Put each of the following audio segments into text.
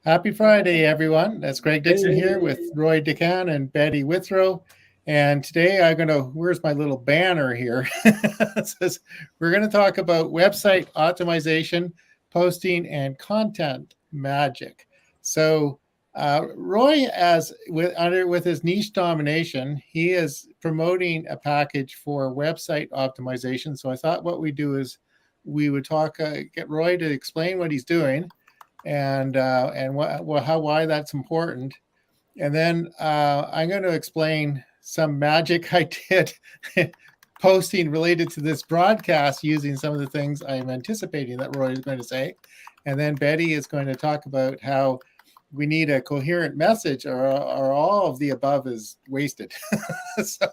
Happy Friday, everyone. That's Greg Dixon here with Hey. Roy DeCan and Betty Withrow. And today where's my little banner here? It says, we're going to talk about website optimization, posting, and content magic. So, Roy, with his niche domination, he is promoting a package for website optimization. So I thought what we do is we would get Roy to explain what he's doing and why that's important. And then I'm going to explain some magic I did posting related to this broadcast using some of the things I'm anticipating that Roy is going to say. And then Betty is going to talk about how we need a coherent message or all of the above is wasted. so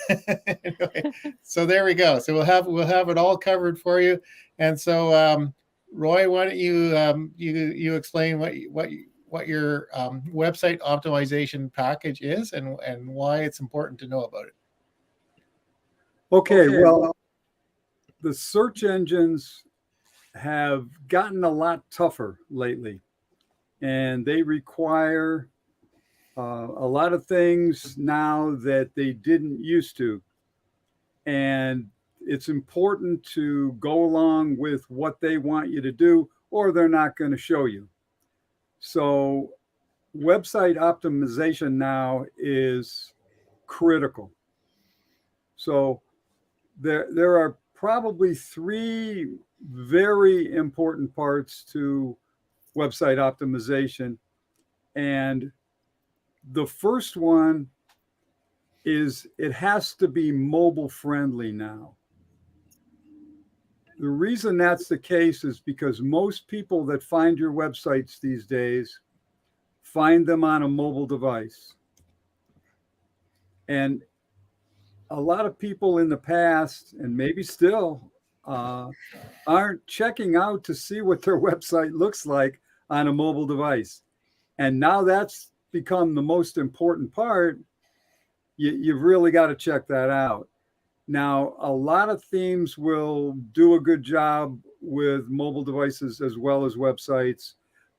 anyway, so there we go. So we'll have it all covered for you. And so Roy, why don't you explain what your website optimization package is and why it's important to know about it? Okay, well, the search engines have gotten a lot tougher lately, and they require a lot of things now that they didn't used to. And it's important to go along with what they want you to do, or they're not going to show you. So, website optimization now is critical. So, there are probably three very important parts to website optimization. And the first one is it has to be mobile friendly now. The reason that's the case is because most people that find your websites these days find them on a mobile device. And a lot of people in the past, and maybe still, aren't checking out to see what their website looks like on a mobile device. And now that's become the most important part. You've really got to check that out. Now, a lot of themes will do a good job with mobile devices as well as websites,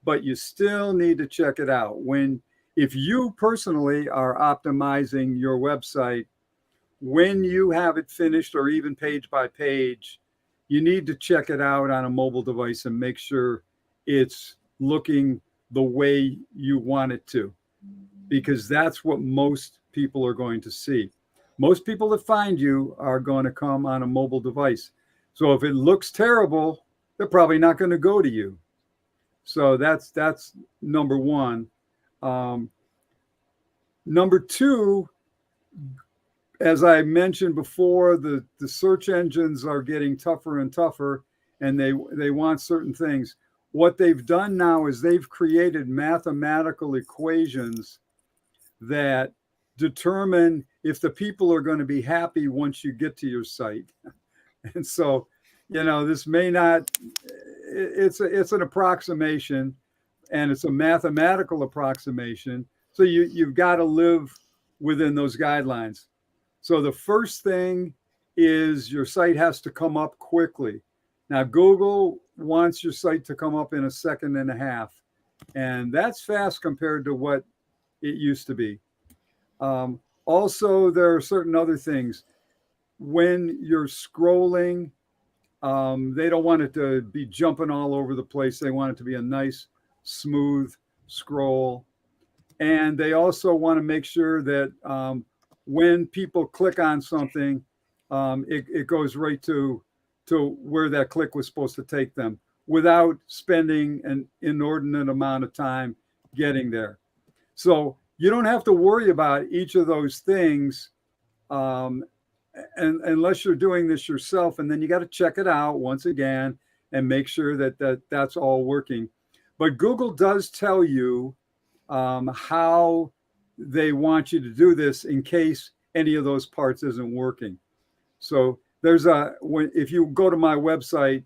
but you still need to check it out. If you personally are optimizing your website, when you have it finished or even page by page, you need to check it out on a mobile device and make sure it's looking the way you want it to, because that's what most people are going to see. Most people that find you are going to come on a mobile device. So if it looks terrible, they're probably not going to go to you. So that's number one. Number two, as I mentioned before, the search engines are getting tougher and tougher, and they want certain things. What they've done now is they've created mathematical equations that determine if the people are going to be happy once you get to your site. And so, this may not, it's an approximation, and it's a mathematical approximation. So you've got to live within those guidelines. So the first thing is your site has to come up quickly. Now, Google wants your site to come up in a second and a half, and that's fast compared to what it used to be. Also, there are certain other things. When you're scrolling, they don't want it to be jumping all over the place. They want it to be a nice, smooth scroll. And they also want to make sure that when people click on something, it goes right to where that click was supposed to take them without spending an inordinate amount of time getting there. So you don't have to worry about each of those things unless you're doing this yourself. And then you got to check it out once again and make sure that's all working. But Google does tell you how they want you to do this in case any of those parts isn't working. So if you go to my website,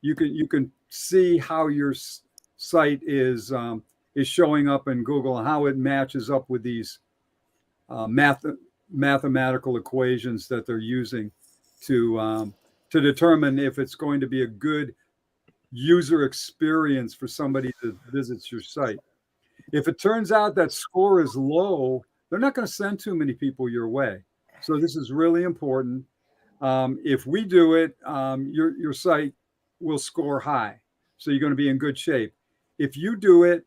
you can see how your site is showing up in Google and how it matches up with these mathematical equations that they're using to determine if it's going to be a good user experience for somebody that visits your site. If it turns out that score is low, they're not going to send too many people your way. So this is really important. If we do it, your site will score high. So you're going to be in good shape. If you do it,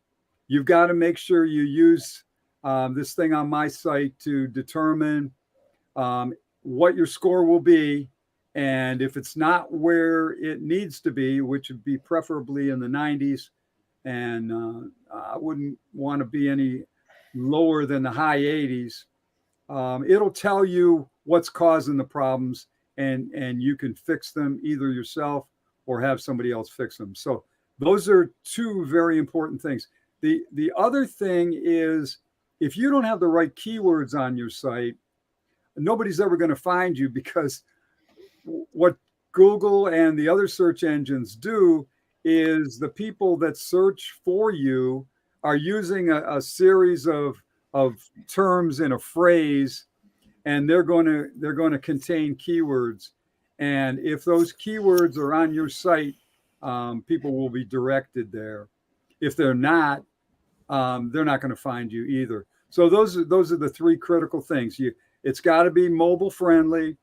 you've got to make sure you use this thing on my site to determine what your score will be. And if it's not where it needs to be, which would be preferably in the 90s, and I wouldn't want to be any lower than the high 80s, it'll tell you what's causing the problems, and you can fix them either yourself or have somebody else fix them. So those are two very important things. The other thing is, if you don't have the right keywords on your site, nobody's ever going to find you, because what Google and the other search engines do is the people that search for you are using a series of terms in a phrase, and they're going to contain keywords. And if those keywords are on your site, people will be directed there. If they're not going to find you either. So those are the three critical things. It's got to be mobile friendly.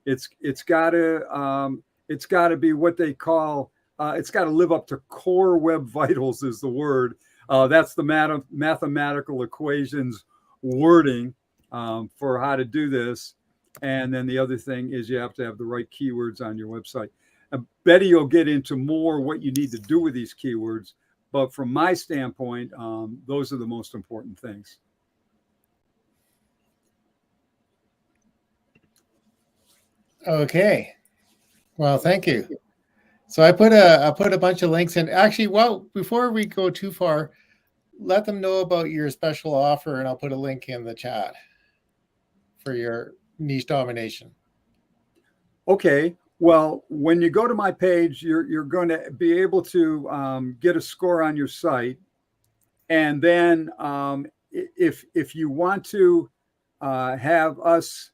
It's got to be what they call, it's got to live up to core web vitals is the word. That's the mathematical equations wording for how to do this. And then the other thing is you have to have the right keywords on your website. Betty will get into more what you need to do with these keywords, but from my standpoint, those are the most important things. Okay. Well, thank you. So I put a bunch of links in. Actually, well, before we go too far, let them know about your special offer, and I'll put a link in the chat for your niche domination. Okay. Well, when you go to my page, you're going to be able to get a score on your site, and then if you want to have us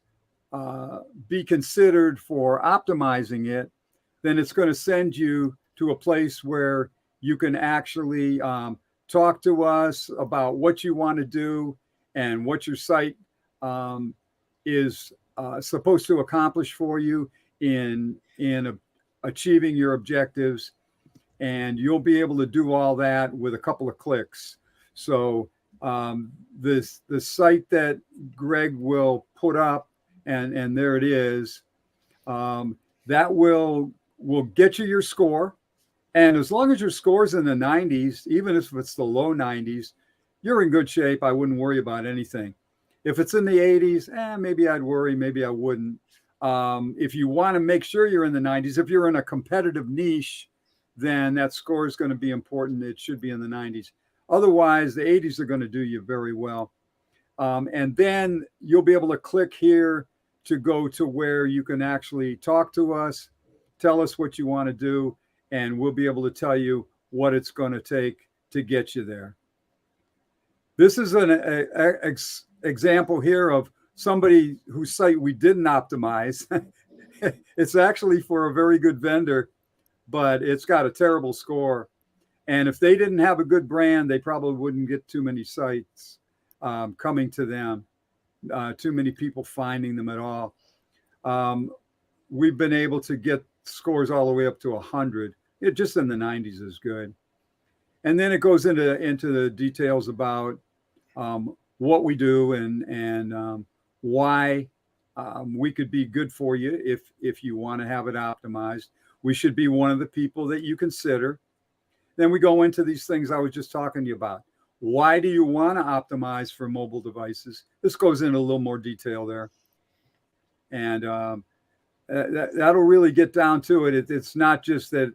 be considered for optimizing it, then it's going to send you to a place where you can actually talk to us about what you want to do and what your site is supposed to accomplish for you in achieving your objectives. And you'll be able to do all that with a couple of clicks. So the site that Greg will put up, and there it is, that will get you your score. And as long as your score's in the 90s, even if it's the low 90s, you're in good shape. I wouldn't worry about anything. If it's in the 80s, maybe I'd worry, maybe I wouldn't. If you want to make sure you're in the 90s, if you're in a competitive niche, then that score is going to be important. It should be in the 90s. Otherwise, the 80s are going to do you very well. And then you'll be able to click here to go to where you can actually talk to us, tell us what you want to do, and we'll be able to tell you what it's going to take to get you there. This is an example here of somebody whose site we didn't optimize. It's actually for a very good vendor, but it's got a terrible score. And if they didn't have a good brand, they probably wouldn't get too many sites coming to them, too many people finding them at all. We've been able to get scores all the way up to 100. It just in the 90s is good. And then it goes into the details about what we do and why we could be good for you if you want to have it optimized. We should be one of the people that you consider. Then we go into these things I was just talking to you about. Why do you want to optimize for mobile devices? This goes into a little more detail there. And that'll really get down to it. It's not just that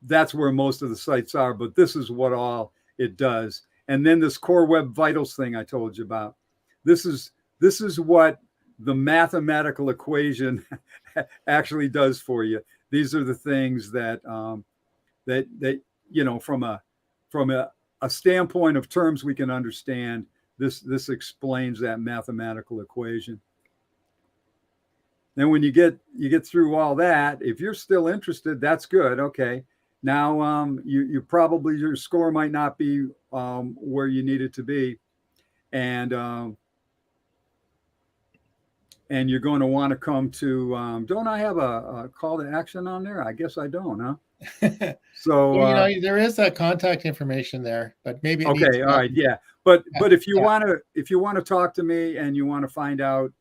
that's where most of the sites are, but this is what all it does. And then this core web vitals thing I told you about. This is what the mathematical equation actually does for you. These are the things that you know, from a standpoint of terms we can understand. This explains that mathematical equation. Then when you get through all that, if you're still interested, that's good. Okay. Now you probably, your score might not be where you need it to be, and you're going to want to come to. Don't I have a call to action on there? I guess I don't, huh? So Well, there is that contact information there, but maybe it needs. okay, all right, yeah. But if you Yeah. want to talk to me and you want to find out,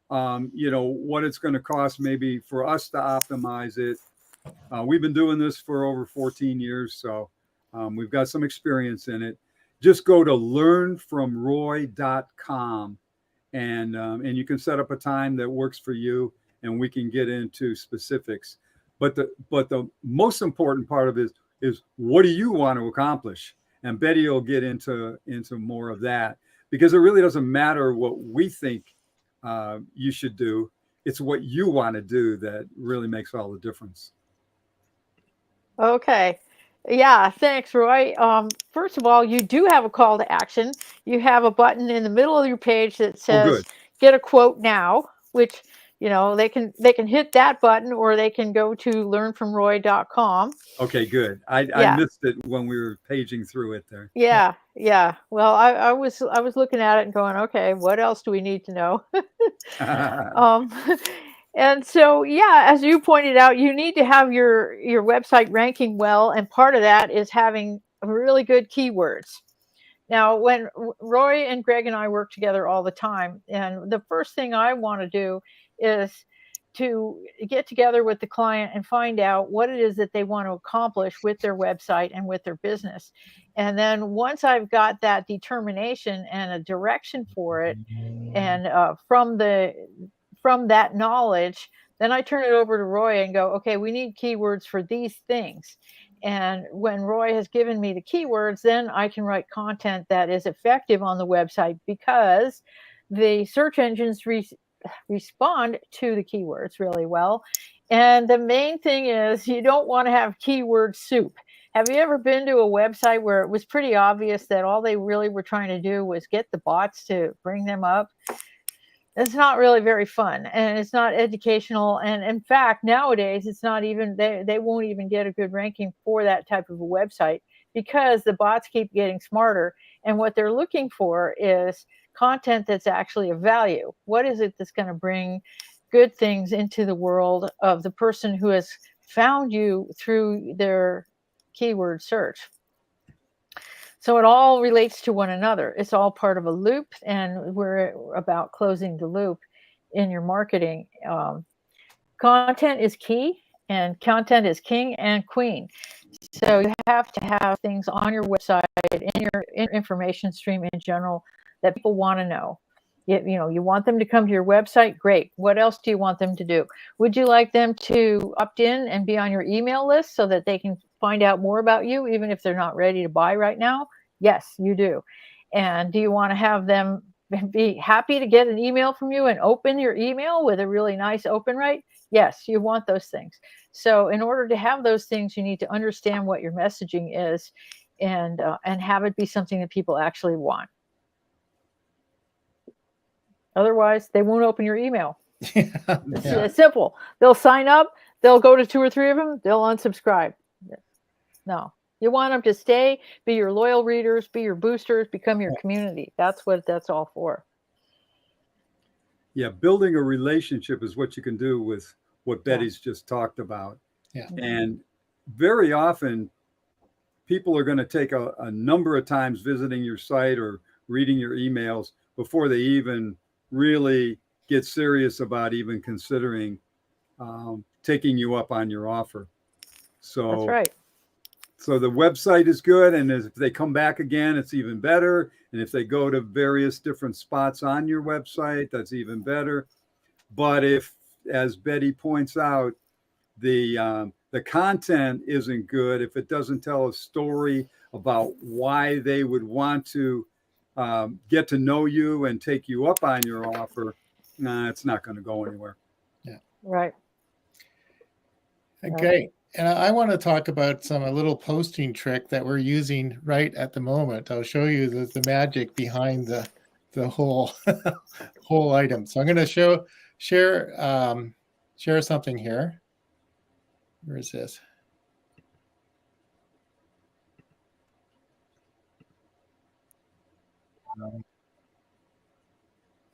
what it's going to cost, maybe for us to optimize it. We've been doing this for over 14 years, so we've got some experience in it. Just go to learnfromroy.com, and you can set up a time that works for you, and we can get into specifics. But the most important part of it is what do you want to accomplish? And Betty will get into more of that, because it really doesn't matter what we think you should do. It's what you want to do that really makes all the difference. Okay. Yeah, thanks, Roy. First of all, you do have a call to action. You have a button in the middle of your page that Oh, says good. "Get a quote now," which they can hit that button, or they can go to learnfromroy.com. Okay, good. I Yeah. missed it when we were paging through it there. Yeah, yeah. Well, I was looking at it and going, okay, what else do we need to know? Um, and so, yeah, as you pointed out, you need to have your website ranking well, and part of that is having really good keywords. Now, when Roy and Greg and I work together all the time, and the first thing I want to do is to get together with the client and find out what it is that they want to accomplish with their website and with their business. And then once I've got that determination and a direction for it, and from that knowledge, then I turn it over to Roy and go, okay, we need keywords for these things. And when Roy has given me the keywords, then I can write content that is effective on the website, because the search engines respond to the keywords really well. And the main thing is, you don't want to have keyword soup. Have you ever been to a website where it was pretty obvious that all they really were trying to do was get the bots to bring them up? It's not really very fun, and it's not educational. And in fact, nowadays, it's not even, they won't even get a good ranking for that type of a website, because the bots keep getting smarter. And what they're looking for is content that's actually of value. What is it that's going to bring good things into the world of the person who has found you through their keyword search? So it all relates to one another. It's all part of a loop, and we're about closing the loop in your marketing. Content is key, and content is king and queen. So you have to have things on your website, in your information stream in general, that people want to know. You want them to come to your website? Great. What else do you want them to do? Would you like them to opt in and be on your email list so that they can find out more about you, even if they're not ready to buy right now? Yes, you do. And do you want to have them be happy to get an email from you and open your email with a really nice open rate? Yes, you want those things. So in order to have those things, you need to understand what your messaging is, and have it be something that people actually want. Otherwise, they won't open your email. It's simple. They'll sign up, they'll go to 2 or 3 of them, they'll unsubscribe. No, you want them to stay, be your loyal readers, be your boosters, become your community. That's what that's all for. Yeah, building a relationship is what you can do with what Betty's just talked about. Yeah. And very often, people are going to take a number of times visiting your site or reading your emails before they even really get serious about even considering taking you up on your offer. So that's right. So the website is good, and if they come back again, it's even better. And if they go to various different spots on your website, that's even better. But if, as Betty points out, the content isn't good, if it doesn't tell a story about why they would want to get to know you and take you up on your offer, it's not going to go anywhere. Yeah. Right. Okay. And I want to talk about a little posting trick that we're using right at the moment. I'll show you the magic behind the whole whole item. So I'm going to share something here. Where is this?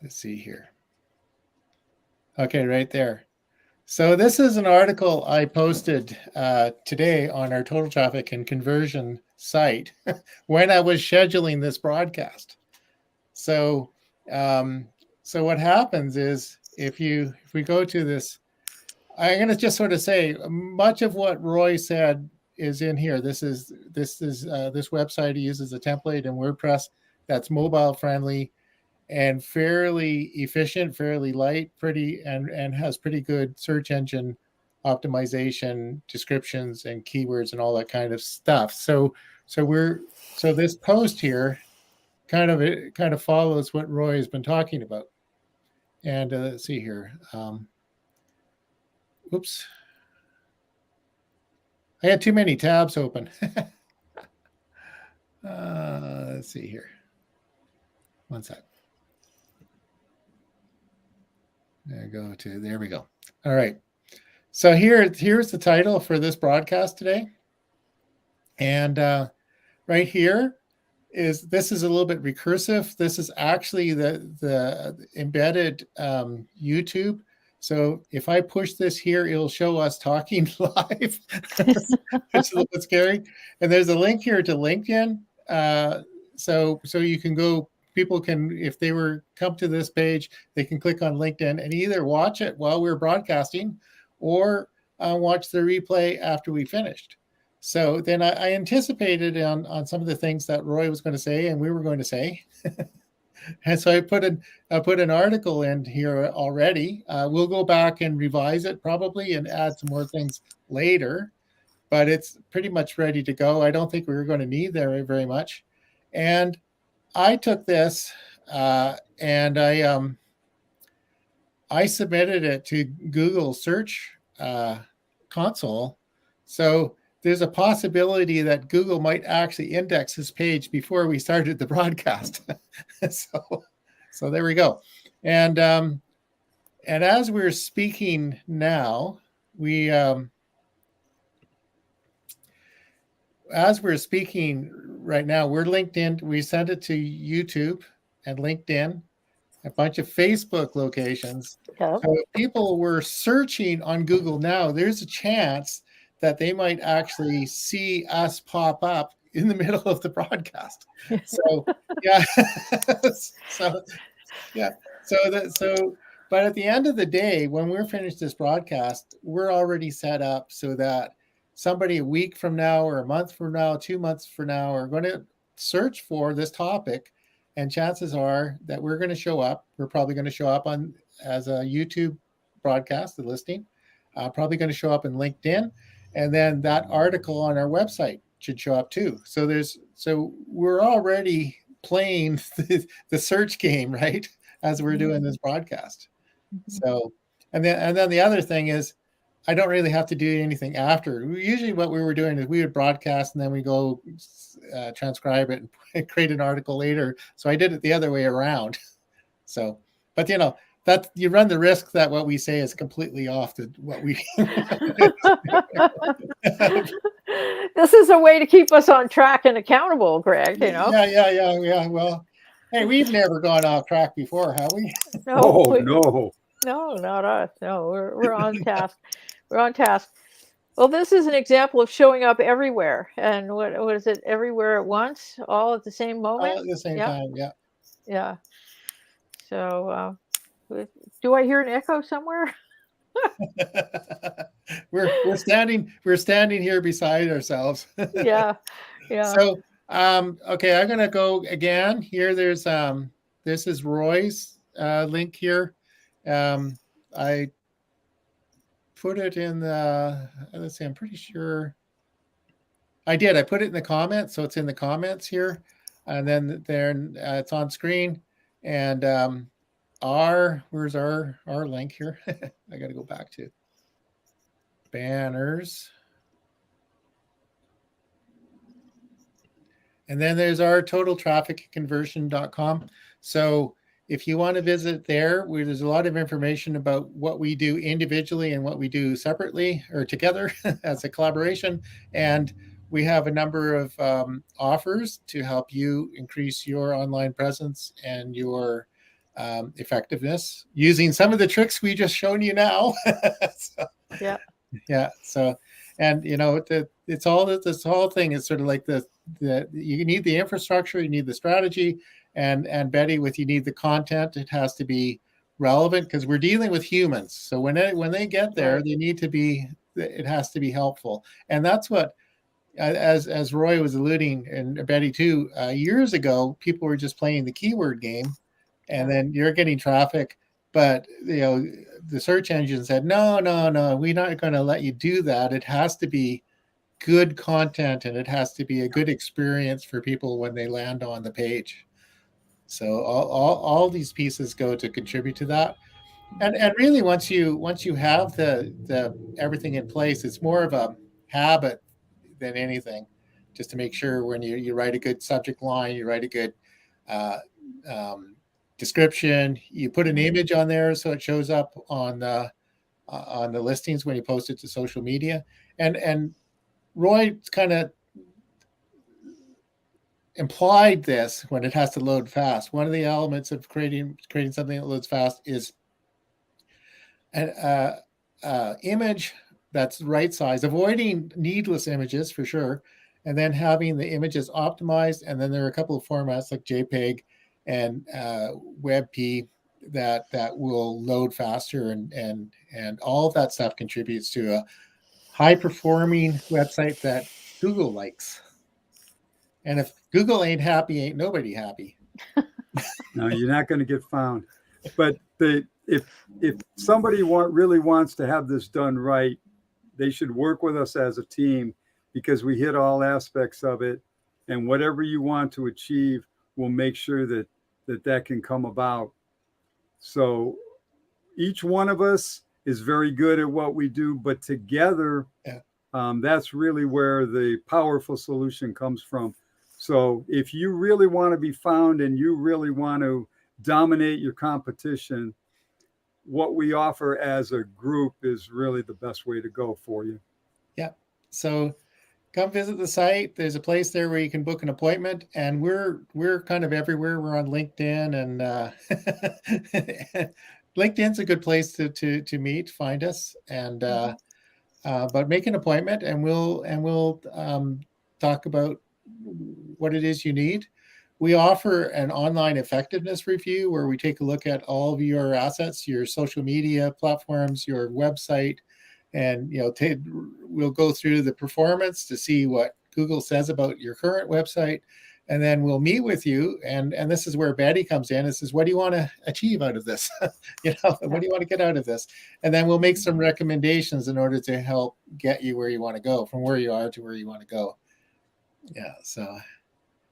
let's see here. Okay, right there. So this is an article I posted today on our Total Traffic and Conversion site when I was scheduling this broadcast. So, so what happens is if we go to this, I'm going to just sort of say much of what Roy said is in here. This website he uses a template in WordPress that's mobile friendly and fairly efficient, fairly light, pretty, and has pretty good search engine optimization, descriptions, and keywords, and all that kind of stuff. So this post here kind of follows what Roy has been talking about. And let's see here. Oops, I had too many tabs open. Let's see here. One sec. There we go. All right. So here's the title for this broadcast today. And right here this is a little bit recursive. This is actually the embedded YouTube. So if I push this here, it'll show us talking live. It's a little bit scary. And there's a link here to LinkedIn. So you can go. People can, if they come to this page, they can click on LinkedIn and either watch it while we're broadcasting or watch the replay after we finished. So then I anticipated on some of the things that Roy was going to say and we were going to say. And so I put an article in here already. We'll go back and revise it probably and add some more things later, but it's pretty much ready to go. I don't think we're going to need there very much. And I took this and I submitted it to Google Search Console. So there's a possibility that Google might actually index this page before we started the broadcast. So there we go. And as we're speaking now, as we're speaking right now, we're linked in. We sent it to YouTube and LinkedIn, a bunch of Facebook locations. Yeah. So if people were searching on Google now, there's a chance that they might actually see us pop up in the middle of the broadcast. So yeah, but at the end of the day, when we're finished this broadcast, we're already set up so that somebody a week from now or a month from now, 2 months from now are going to search for this topic. And chances are that we're going to show up. We're probably going to show up as a YouTube broadcast, the listing, probably going to show up in LinkedIn. And then that article on our website should show up too. So we're already playing the search game, right? As we're doing this broadcast. So, and then the other thing is, I don't really have to do anything after. Usually what we were doing is we would broadcast and then we go transcribe it and create an article later. So I did it the other way around. So, but that you run the risk that what we say is completely off to what we. This is a way to keep us on track and accountable, Greg, Yeah. Well, hey, we've never gone off track before, have we? No, not us. No, we're on task. We're on task. Well, this is an example of showing up everywhere. And what is it? Everywhere at once, all at the same moment. All at the same time, yeah. Yeah. So, do I hear an echo somewhere? we're standing here beside ourselves. Yeah. So okay, I'm gonna go again here. There's this is Roy's link here. I put it in the, let's see, I'm pretty sure I did. I put it in the comments, so it's in the comments here, and then there it's on screen. And where's our link here? I got to go back to banners. And then there's our totaltrafficconversion.com. So if you want to visit there, there's a lot of information about what we do individually and what we do separately or together as a collaboration. And we have a number of offers to help you increase your online presence and your effectiveness using some of the tricks we just shown you now. So, Yeah. yeah. So, and it's all this whole thing is sort of like the you need the infrastructure, you need the strategy, and Betty, with you need the content. It has to be relevant because we're dealing with humans. So when they get there, Right. they need to be. It has to be helpful, and that's what, as Roy was alluding, and Betty too. Years ago, people were just playing the keyword game, and then you're getting traffic, but the search engine said, no, we're not going to let you do that. It has to be good content, and it has to be a good experience for people when they land on the page. So all these pieces go to contribute to that. And really, once you have the everything in place, it's more of a habit than anything, just to make sure when you write a good subject line, you write a good uh, description, you put an image on there so it shows up on the listings when you post it to social media. And Roy kind of implied this when it has to load fast. One of the elements of creating something that loads fast is an image that's the right size, avoiding needless images for sure, and then having the images optimized. And then there are a couple of formats like JPEG and WebP that will load faster, and all of that stuff contributes to a high performing website that Google likes. And if Google ain't happy, ain't nobody happy. No, you're not going to get found. But if somebody really wants to have this done right, they should work with us as a team, because we hit all aspects of it, and whatever you want to achieve, we'll make sure that can come about. So each one of us is very good at what we do, but together, that's really where the powerful solution comes from. So if you really want to be found and you really want to dominate your competition, what we offer as a group is really the best way to go for you. Yeah. So come visit the site. There's a place there where you can book an appointment, and we're kind of everywhere. We're on LinkedIn, and LinkedIn's a good place to meet, find us, and but make an appointment, and we'll talk about what it is you need. We offer an online effectiveness review where we take a look at all of your assets, your social media platforms, your website, and we'll go through the performance to see what Google says about your current website, and then we'll meet with you. And this is where Betty comes in. This is, what do you want to achieve out of this? What do you want to get out of this? And then we'll make some recommendations in order to help get you where you want to go, from where you are to where you want to go. Yeah. So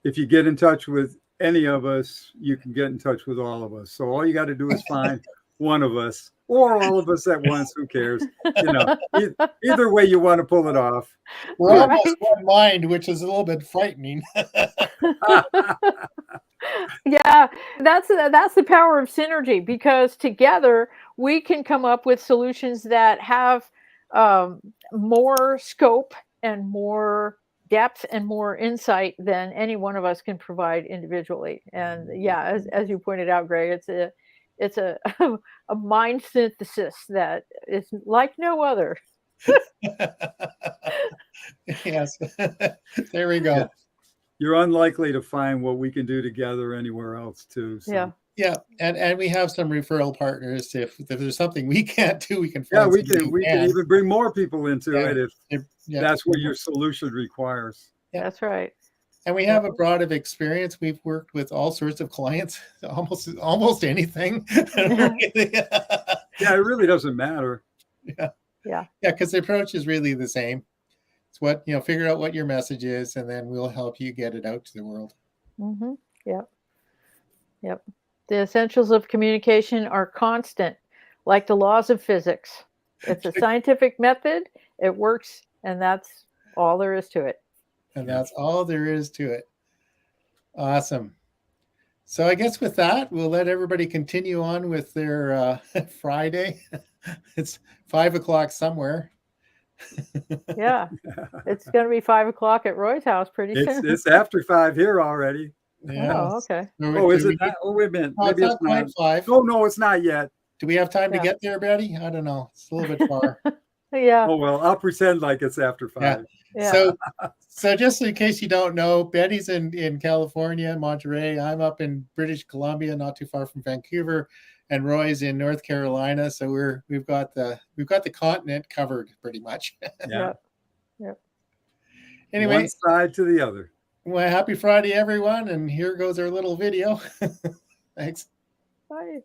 if you get in touch with any of us, you can get in touch with all of us. So all you got to do is find one of us, or all of us at once. Who cares? Either way you want to pull it off. We're almost one mind, which is a little bit frightening. Yeah, that's the power of synergy, because together we can come up with solutions that have more scope and more depth and more insight than any one of us can provide individually. And yeah, as you pointed out, Greg, it's a a mind synthesis that is like no other. Yes. There we go. Yeah. You're unlikely to find what we can do together anywhere else too. So. Yeah. And we have some referral partners. If there's something we can't do, we can Yeah, find we can even bring more people into it if that's what your solution requires. Yeah. That's right. And we have a broad of experience. We've worked with all sorts of clients, almost anything. Yeah, it really doesn't matter. Yeah, because the approach is really the same. It's what, figure out what your message is, and then we'll help you get it out to the world. Mm-hmm. Yep. The essentials of communication are constant, like the laws of physics. It's a scientific method. It works, and that's all there is to it. And that's all there is to it. Awesome. So I guess with that, we'll let everybody continue on with their Friday. It's 5:00 somewhere. Yeah, it's going to be 5 o'clock at Roy's house pretty soon. It's after 5 here already. Oh, okay. Oh, is it not? Oh, wait a minute. No, it's Maybe not it's not. quite 5. Oh, no, it's not yet. Do we have time to Yeah. get there, Betty? I don't know. It's a little bit far. Yeah, Oh, well, I'll pretend like it's after 5. yeah. So just in case you don't know, Betty's in California, Monterey. I'm up in British Columbia, not too far from Vancouver, and Roy's in North Carolina. So we've got the continent covered pretty much. Yeah. Yep. Anyway, One side to the other. well, happy Friday, everyone, and here goes our little video. Thanks. Bye.